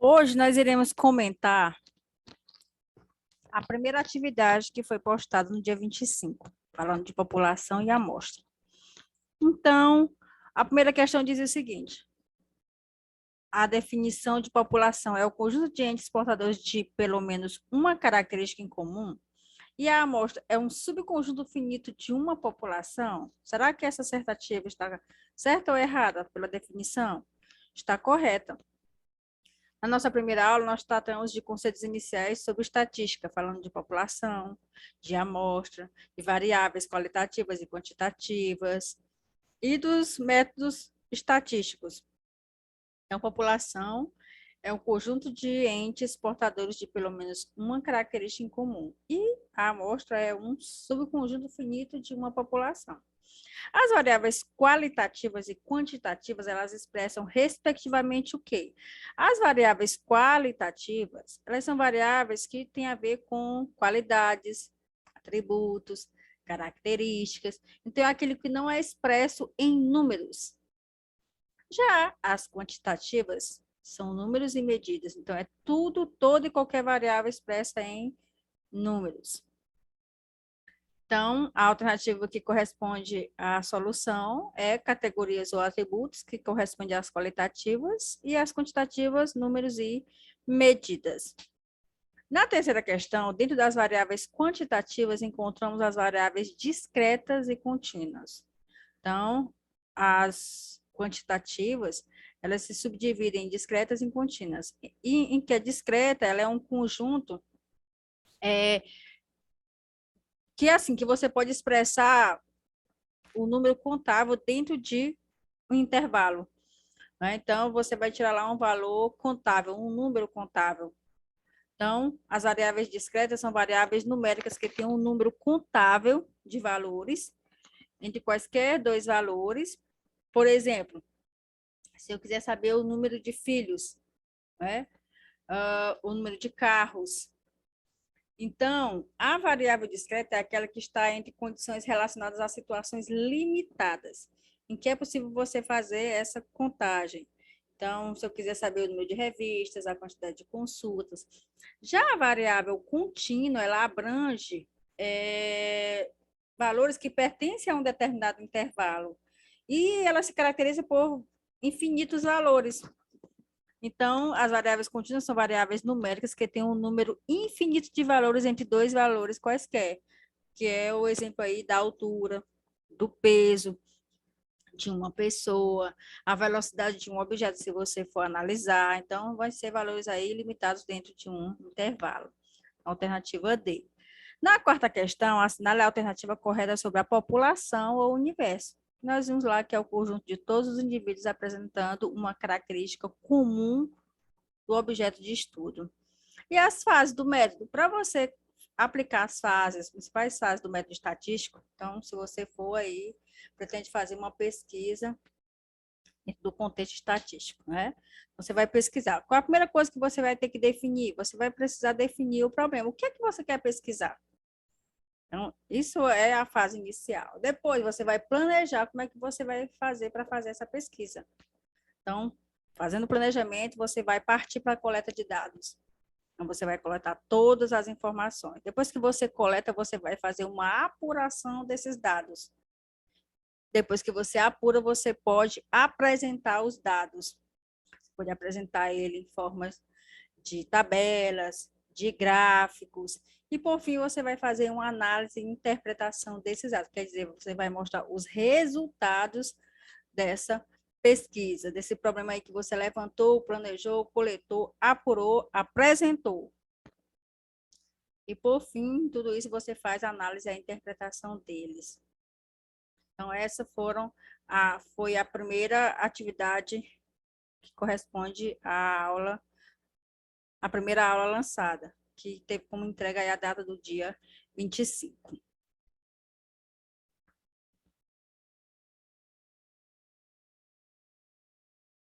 Hoje nós iremos comentar a primeira atividade que foi postada no dia 25, falando de população e amostra. Então, a primeira questão diz o seguinte: a definição de população é o conjunto de entes portadores de pelo menos uma característica em comum, e a amostra é um subconjunto finito de uma população? Será que essa assertiva está certa ou errada pela definição? Está correta. Na nossa primeira aula, nós tratamos de conceitos iniciais sobre estatística, falando de população, de amostra, de variáveis qualitativas e quantitativas e dos métodos estatísticos. Então, população é um conjunto de entes portadores de pelo menos uma característica em comum e a amostra é um subconjunto finito de uma população. As variáveis qualitativas e quantitativas, elas expressam respectivamente o quê? As variáveis qualitativas, elas são variáveis que têm a ver com qualidades, atributos, características. Então, é aquilo que não é expresso em números. Já as quantitativas são números e medidas. Então, é tudo, toda e qualquer variável expressa em números. Então, a alternativa que corresponde à solução é categorias ou atributos, que correspondem às qualitativas, e as quantitativas, números e medidas. Na terceira questão, dentro das variáveis quantitativas, encontramos as variáveis discretas e contínuas. Então, as quantitativas, elas se subdividem em discretas e contínuas. E em que a discreta, ela é um conjunto que assim, que você pode expressar o número contável dentro de um intervalo, né? Então, você vai tirar lá um valor contável, um número contável. Então, as variáveis discretas são variáveis numéricas que têm um número contável de valores, entre quaisquer dois valores. Por exemplo, se eu quiser saber o número de filhos, né? O número de carros. Então, a variável discreta é aquela que está entre condições relacionadas a situações limitadas, em que é possível você fazer essa contagem. Então, se eu quiser saber o número de revistas, a quantidade de consultas. Já a variável contínua, ela abrange valores que pertencem a um determinado intervalo. E ela se caracteriza por infinitos valores. Então, as variáveis contínuas são variáveis numéricas que têm um número infinito de valores entre dois valores quaisquer, que é o exemplo aí da altura, do peso de uma pessoa, a velocidade de um objeto, se você for analisar. Então, vai ser valores aí limitados dentro de um intervalo. Alternativa D. Na quarta questão, assinale a alternativa correta sobre a população ou universo. Nós vimos lá que é o conjunto de todos os indivíduos apresentando uma característica comum do objeto de estudo. E as fases do método, para você aplicar as fases, as principais fases do método estatístico, então, se você for aí, pretende fazer uma pesquisa dentro do contexto estatístico, né? Você vai pesquisar. Qual a primeira coisa que você vai ter que definir? Você vai precisar definir o problema. O que é que você quer pesquisar? Então, isso é a fase inicial. Depois, você vai planejar como é que você vai fazer para fazer essa pesquisa. Então, fazendo o planejamento, você vai partir para a coleta de dados. Então, você vai coletar todas as informações. Depois que você coleta, você vai fazer uma apuração desses dados. Depois que você apura, você pode apresentar os dados. Você pode apresentar ele em formas de tabelas, de gráficos, e por fim você vai fazer uma análise e interpretação desses dados. Quer dizer, você vai mostrar os resultados dessa pesquisa, desse problema aí que você levantou, planejou, coletou, apurou, apresentou. E, por fim, tudo isso você faz a análise e a interpretação deles. Então, essa foi a primeira atividade que corresponde à aula, a primeira aula lançada, que teve como entrega aí a data do dia 25.